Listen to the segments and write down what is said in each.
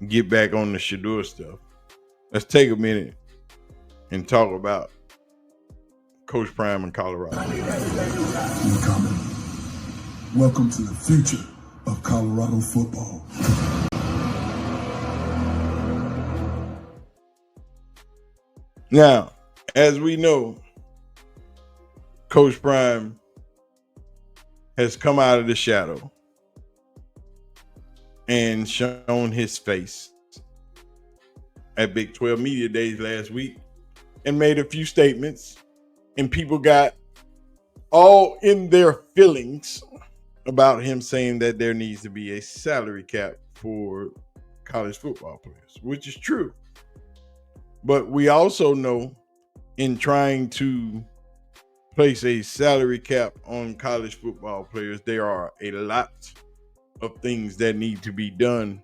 get back on the Shedeur stuff, let's take a minute and talk about Coach Prime in Colorado. Incoming. Welcome to the future of Colorado football. Now, as we know, Coach Prime has come out of the shadow and shown his face at Big 12 Media Days last week and made a few statements, and people got all in their feelings about him saying that there needs to be a salary cap for college football players, which is true. But we also know in trying to place a salary cap on college football players, there are a lot of things that need to be done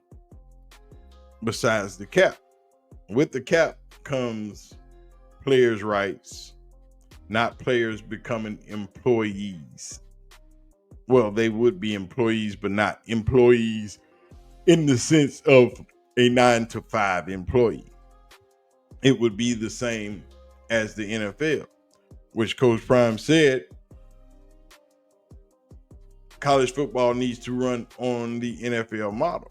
besides the cap. With the cap comes players' rights, not players becoming employees. Well, they would be employees, but not employees in the sense of a 9-to-5 employee. It would be the same as the NFL, which Coach Prime said college football needs to run on the NFL model,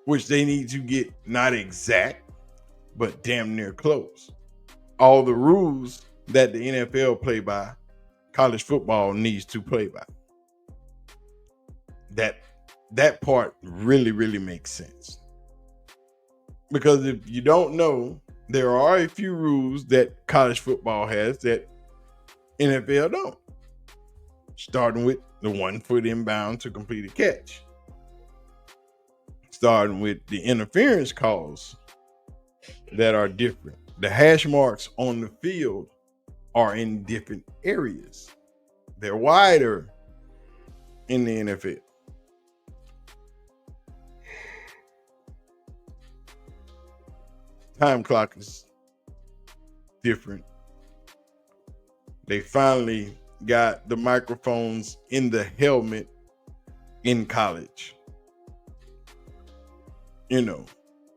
which they need to get not exact, but damn near close. All the rules that the NFL play by, college football needs to play by. That part really makes sense. Because if you don't know, there are a few rules that college football has that NFL don't. Starting with the 1 foot inbound to complete a catch. Starting with the interference calls that are different. The hash marks on the field are in different areas. They're wider in the NFL. Time clock is different. They finally got the microphones in the helmet in college.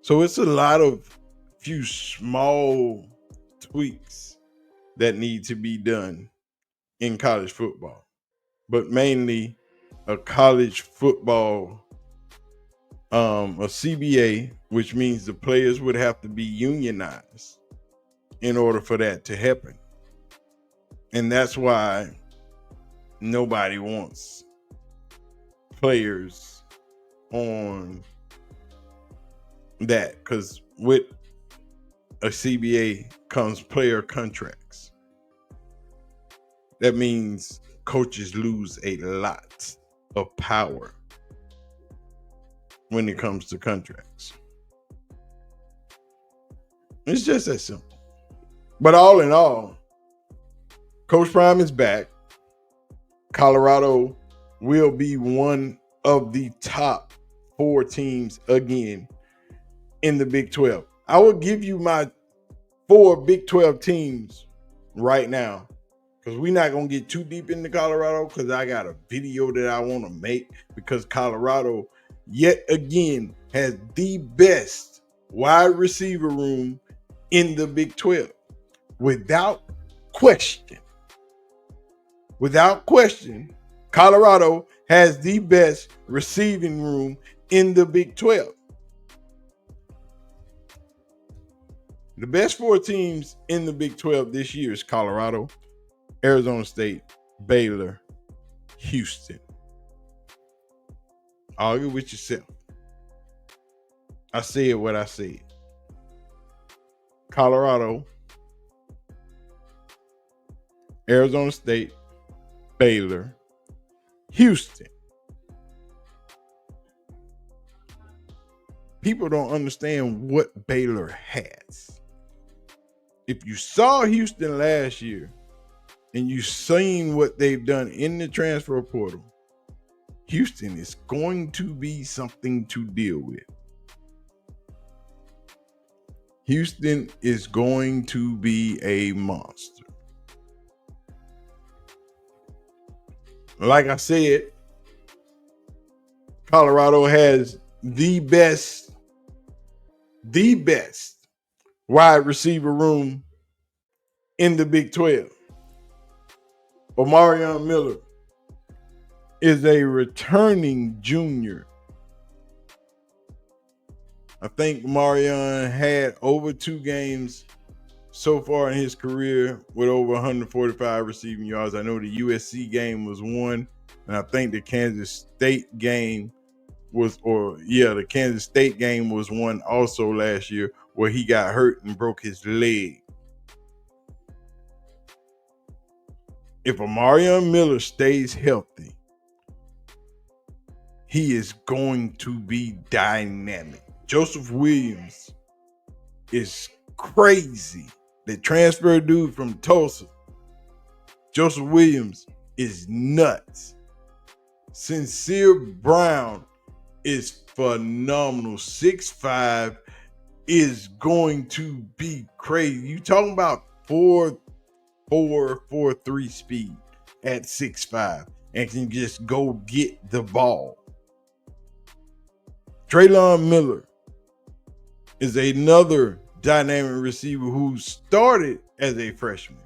So it's a lot of few small tweaks that need to be done in college football, but mainly a college football, a CBA, which means the players would have to be unionized in order for that to happen. And that's why nobody wants players on that, because with a CBA comes player contracts. That means coaches lose a lot of power when it comes to contracts. It's just that simple. But all in all, Coach Prime is back. Colorado will be one of the top 4 teams again in the Big 12. I will give you my 4 Big 12 teams right now, because we're not going to get too deep into Colorado, because I got a video that I want to make, because Colorado yet again has the best wide receiver room in the Big 12. Without question, Colorado has the best receiving room in the Big 12. The best 4 teams in the Big 12 this year is Colorado, Arizona State, Baylor, Houston. Argue with yourself. I said what I said. Colorado, Arizona State, Baylor, Houston. People don't understand what Baylor has. If you saw Houston last year and you've seen what they've done in the transfer portal, Houston is going to be something to deal with. Houston is going to be a monster. Like I said, Colorado has the best wide receiver room in the Big 12. Omarion Miller is a returning junior. I think Omarion had over 2 games so far in his career with over 145 receiving yards. I know the USC game was one, and I think the Kansas State game was one also last year where he got hurt and broke his leg. If Omarion Miller stays healthy, he is going to be dynamic. Joseph Williams is crazy. The transfer dude from Tulsa, Joseph Williams, is nuts. Sincere Brown is phenomenal. 6'5", is going to be crazy. You talking about 4.3 speed at 6'5" and can just go get the ball. Traylon Miller is another dynamic receiver who started as a freshman.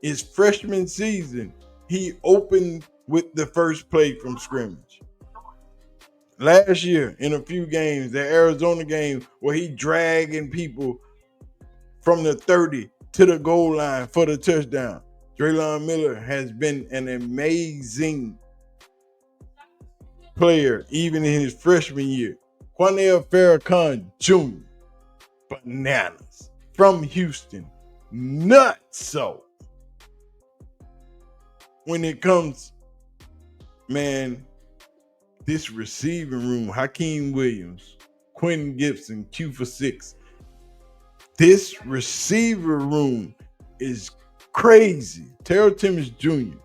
His freshman season, he opened with the first play from scrimmage. Last year, in a few games, the Arizona game where he dragging people from the 30 to the goal line for the touchdown. Traylon Miller has been an amazing player even in his freshman year. Quanell Farrakhan Jr., bananas, from Houston, nuts. So when it comes, man, this receiving room, Hakeem Williams, Quentin Gibson, Q for 6. This receiver room is crazy. Terrell Timmons Jr.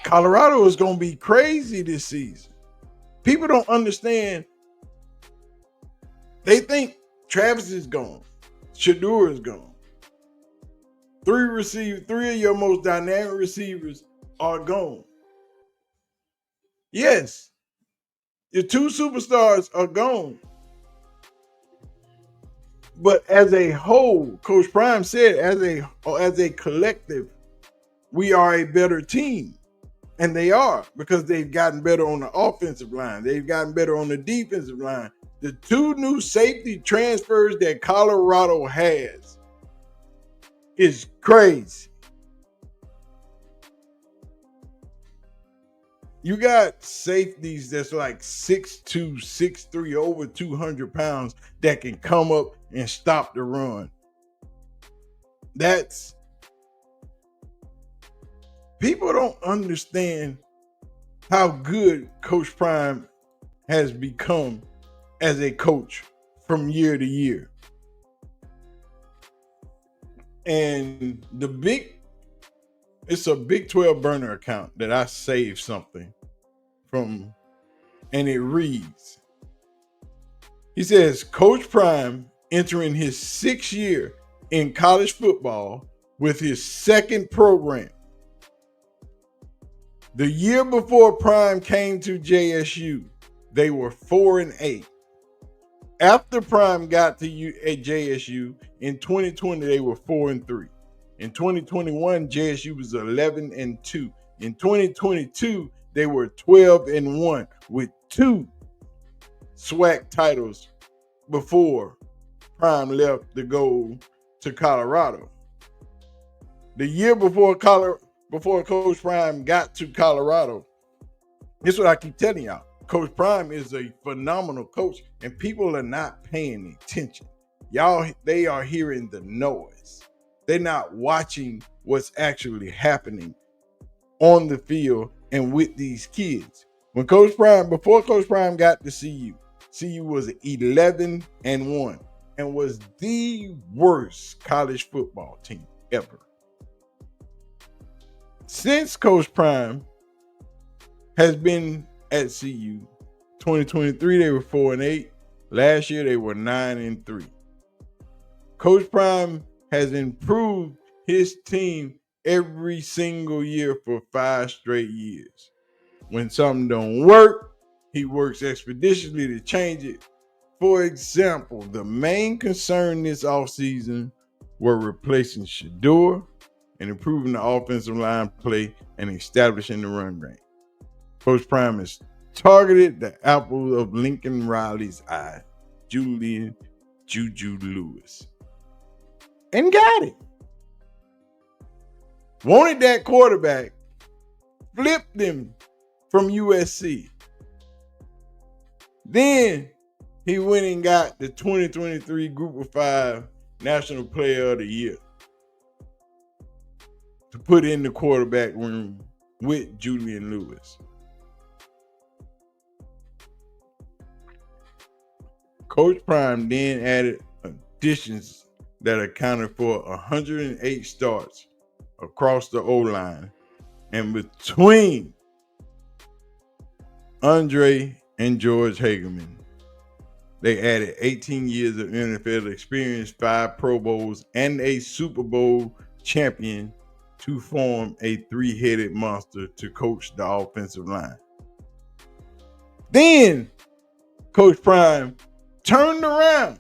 Colorado is going to be crazy this season. People don't understand. They think Travis is gone. Shedeur is gone. Three of your most dynamic receivers are gone. Yes, your 2 superstars are gone. But as a whole, Coach Prime said, as a collective, we are a better team. And they are, because they've gotten better on the offensive line. They've gotten better on the defensive line. The 2 new safety transfers that Colorado has is crazy. You got safeties that's like 6'2", 6'3", over 200 pounds that can come up and stop the run. People don't understand how good Coach Prime has become as a coach from year to year. And it's a Big 12 burner account that I saved something from, and it reads, he says, Coach Prime entering his 6th year in college football with his 2nd program. The year before Prime came to JSU, they were 4-8. After Prime got to JSU in 2020, they were 4-3. In 2021, JSU was 11-2. In 2022, they were 12-1 with 2 SWAC titles before Prime left to go to Colorado. The year before Coach Prime got to Colorado, this is what I keep telling y'all. Coach Prime is a phenomenal coach, and people are not paying attention. They are hearing the noise. They're not watching what's actually happening on the field and with these kids. Before Coach Prime got to CU was 11-1 and was the worst college football team ever. Since Coach Prime has been at CU, 2023 they were 4-8. Last year they were 9-3. Coach Prime has improved his team every single year for 5 straight years. When something don't work, he works expeditiously to change it. For example, the main concern this offseason were replacing Shedeur and improving the offensive line play and establishing the run game. Coach Prime has targeted the apple of Lincoln Riley's eye, Julian Juju Lewis, and got him. Wanted that quarterback, flipped him from USC. Then he went and got the 2023 Group of 5 National Player of the Year to put in the quarterback room with Julian Lewis. Coach Prime then added additions that accounted for 108 starts across the O-line and between Andre and George Hagerman. They added 18 years of NFL experience, 5 Pro Bowls, and a Super Bowl champion to form a 3-headed monster to coach the offensive line. Then Coach Prime turned around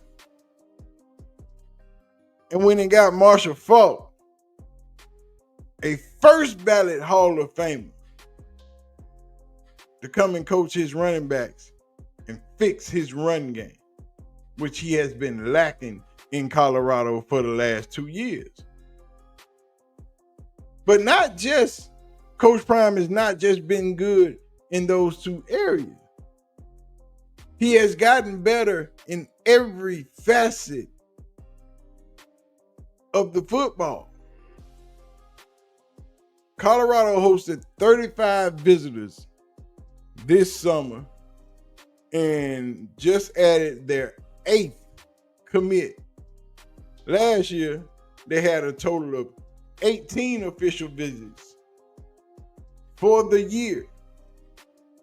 and went and got Marshall Faulk, a first ballot Hall of Famer, to come and coach his running backs and fix his run game, which he has been lacking in Colorado for the last 2 years. But not just, Coach Prime has not just been good in those 2 areas. He has gotten better in every facet of the football. Colorado hosted 35 visitors this summer and just added their 8th commit. Last year, they had a total of 18 official visits for the year.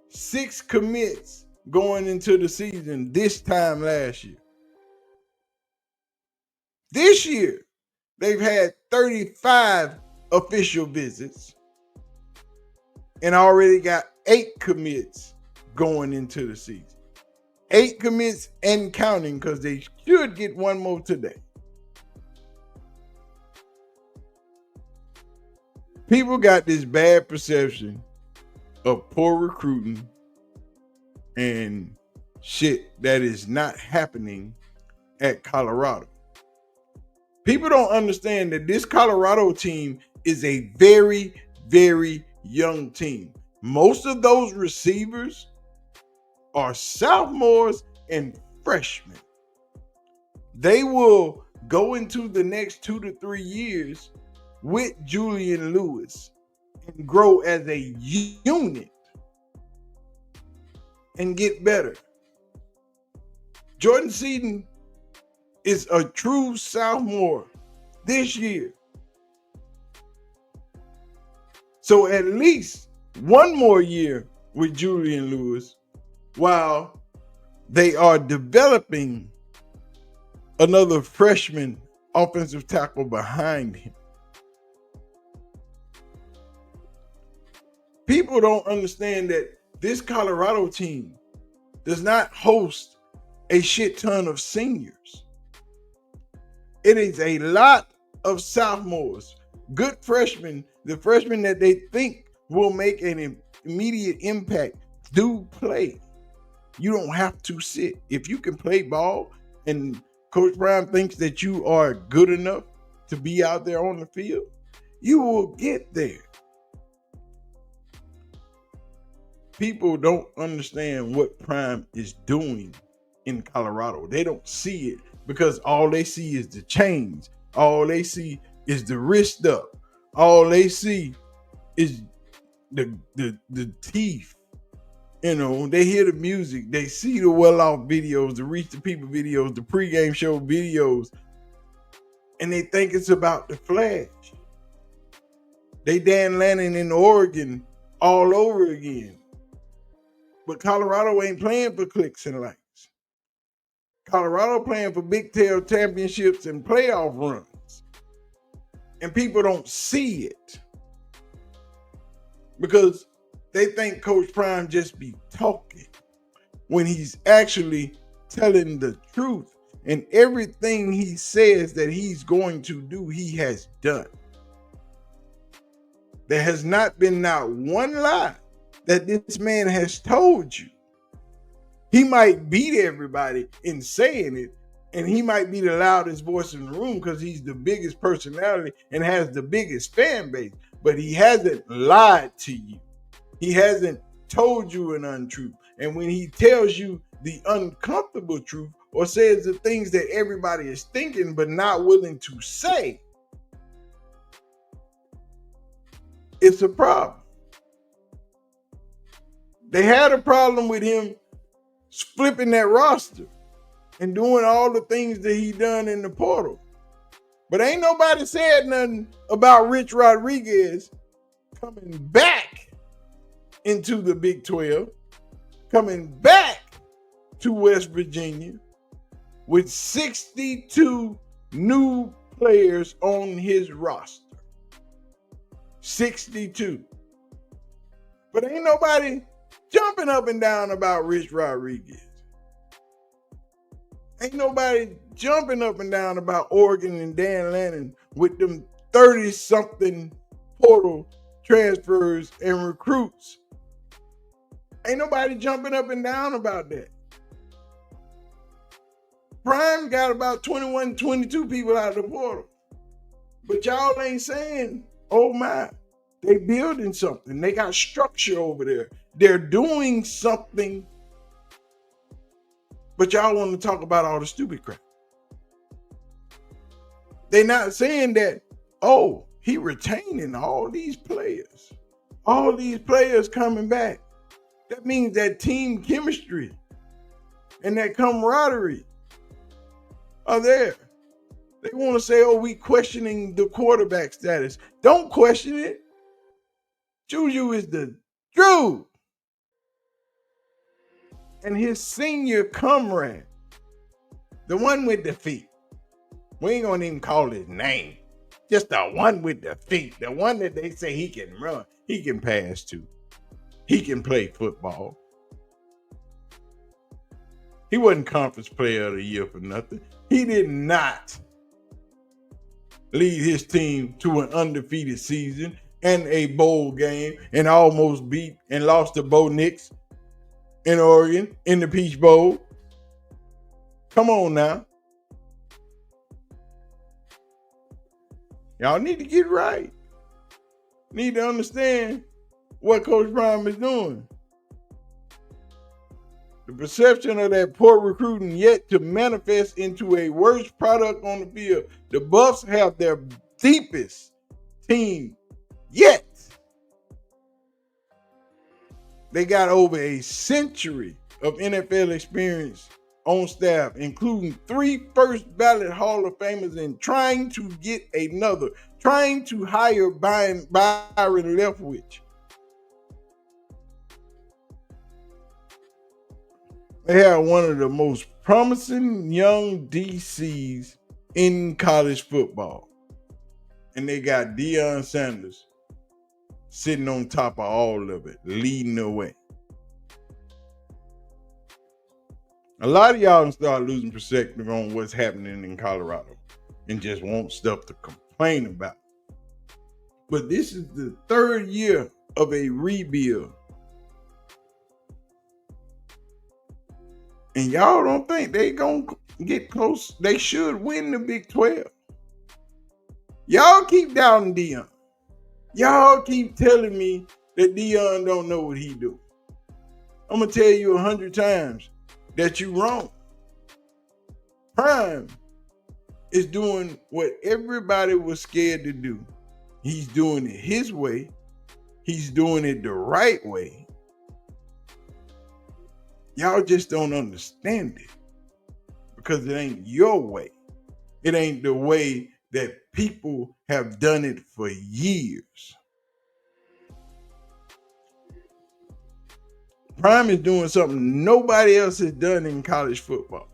6 commits going into the season this time last year. This year, they've had 35 official visits and already got 8 commits going into the season. 8 commits and counting, because they should get one more today. People got this bad perception of poor recruiting and shit that is not happening at Colorado. People don't understand that this Colorado team is a very, very young team. Most of those receivers are sophomores and freshmen. They will go into the next 2 to 3 years with Julian Lewis and grow as a unit and get better. Jordan Seaton is a true sophomore this year. So at least one more year with Julian Lewis while they are developing another freshman offensive tackle behind him. People don't understand that this Colorado team does not host a shit ton of seniors. It is a lot of sophomores, good freshmen, the freshmen that they think will make an immediate impact do play. You don't have to sit. If you can play ball and Coach Prime thinks that you are good enough to be out there on the field, you will get there. People don't understand what Prime is doing in Colorado. They don't see it because all they see is the chains. All they see is the wrist up. All they see is the teeth. You know, they hear the music. They see the well-off videos, the Reach the People videos, the pregame show videos, and they think it's about the flash. They Dan Lanning in Oregon all over again. But Colorado ain't playing for clicks and likes. Colorado playing for Big 12 championships and playoff runs. And people don't see it. Because They think Coach Prime just be talking when he's actually telling the truth. And everything he says that he's going to do, he has done. There has not been not one lie that this man has told you. He might beat everybody in saying it, and he might be the loudest voice in the room because he's the biggest personality and has the biggest fan base, but he hasn't lied to you. He hasn't told you an untruth. And when he tells you the uncomfortable truth or says the things that everybody is thinking but not willing to say, it's a problem. They had a problem with him flipping that roster and doing all the things that he done in the portal. But ain't nobody said nothing about Rich Rodriguez coming back into the Big 12, coming back to West Virginia with 62 new players on his roster. 62. But ain't nobody jumping up and down about Rich Rodriguez. Ain't nobody jumping up and down about Oregon and Dan Lannon with them 30-something portal transfers and recruits. Ain't nobody jumping up and down about that. Prime got about 21, 22 people out of the portal. But y'all ain't saying, oh my, they building something. They got structure over there. They're doing something. But y'all want to talk about all the stupid crap. They're not saying that, oh, he retaining all these players. All these players coming back. That means that team chemistry and that camaraderie are there. They want to say, oh, we questioning the quarterback status. Don't question it. Juju is the dude. And his senior comrade, the one with the feet. We ain't gonna even call his name. Just the one with the feet. The one that they say he can run. He can pass to. He can play football. He wasn't conference player of the year for nothing. He did not lead his team to an undefeated season and a bowl game and almost beat and lost to Bo Nix in Oregon in the Peach Bowl. Come on now. Y'all need to get right. Need to understand what Coach Prime is doing. The perception of that poor recruiting yet to manifest into a worse product on the field. The Buffs have their deepest team yet. They got over a century of NFL experience on staff, including 3 first ballot Hall of Famers, and trying to get another, trying to hire Byron Leftwich. They have one of the most promising young DCs in college football. And they got Deion Sanders sitting on top of all of it, leading the way. A lot of y'all start losing perspective on what's happening in Colorado and just want stuff to complain about. But this is the 3rd year of a rebuild. And y'all don't think they gonna get close. They should win the Big 12. Y'all keep doubting Deion. Y'all keep telling me that Deion don't know what he do. I'm gonna tell you 100 times that you wrong. Prime is doing what everybody was scared to do. He's doing it his way. He's doing it the right way. Y'all just don't understand it because it ain't your way. It ain't the way that people have done it for years. Prime is doing something nobody else has done in college football.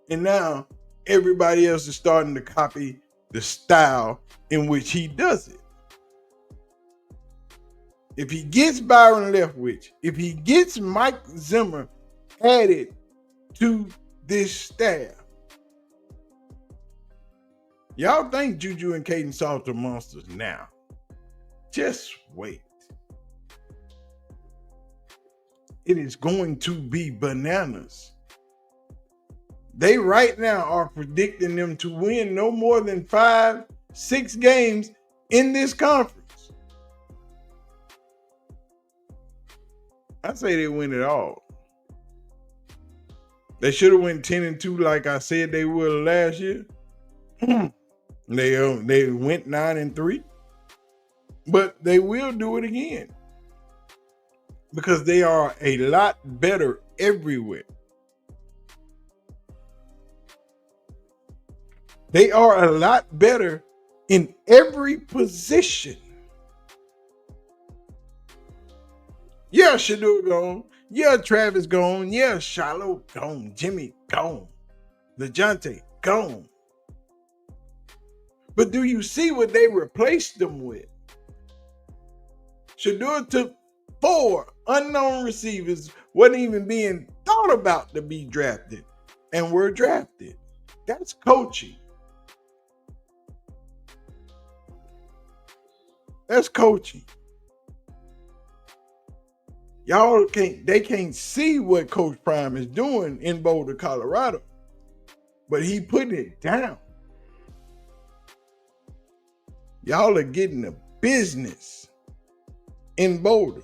And now everybody else is starting to copy the style in which he does it. if he gets Byron Leftwich, if he gets Mike Zimmer added to this staff, y'all think Juju and Caden Salt are monsters now. Just wait. It is going to be bananas. They right now are predicting them to win no more than 5-6 games in this conference. I say they win it all. They should have went 10-2 like I said they would last year. They went 9-3. But they will do it again. Because they are a lot better everywhere. They are a lot better in every position. Yeah, Shedeur gone. Yeah, Travis gone. Yeah, Shiloh gone. Jimmy gone. LeJounte gone. But do you see what they replaced them with? Shedeur took 4 unknown receivers, wasn't even being thought about to be drafted, and were drafted. That's coaching. That's coaching. They can't see what Coach Prime is doing in Boulder, Colorado, but he putting it down. Y'all are getting the business in Boulder.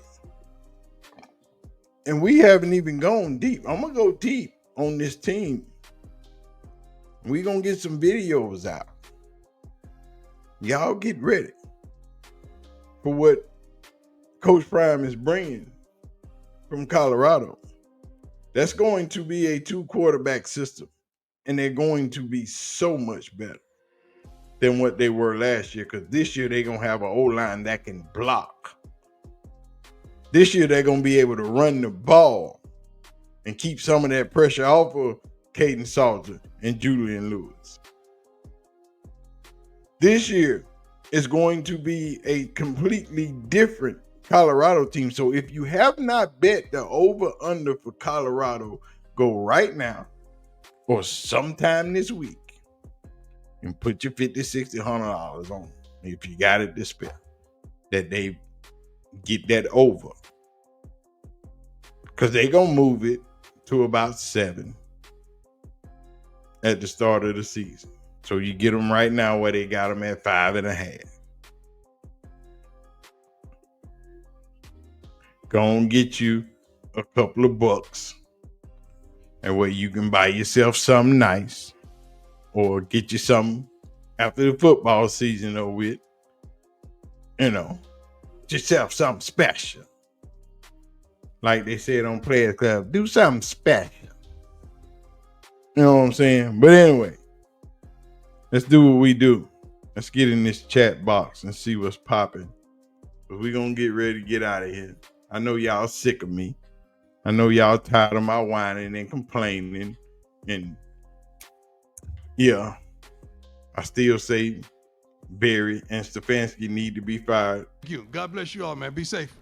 And we haven't even gone deep. I'm going to go deep on this team. We're going to get some videos out. Y'all get ready for what Coach Prime is bringing from Colorado. That's going to be a 2-quarterback system. And they're going to be so much better than what they were last year. Because this year they're going to have an O-line that can block. This year they're going to be able to run the ball and keep some of that pressure off of Caden Salter and Julian Lewis. This year is going to be a completely different Colorado team. So if you have not bet the over-under for Colorado, go right now or sometime this week and put your $50, $60, $100 on if you got it to spare, that they get that over. Because they're going to move it to about 7 at the start of the season. So you get them right now where they got them at 5.5. Go and get you a couple of bucks. And where you can buy yourself something nice. Or get you something after the football season over with. You know, get yourself something special. Like they said on Players Club, do something special. You know what I'm saying? But anyway, let's do what we do. Let's get in this chat box and see what's popping. But we're going to get ready to get out of here. I know y'all sick of me. I know y'all tired of my whining and complaining. And yeah, I still say Barry and Stefanski need to be fired. Thank you. God bless you all, man. Be safe.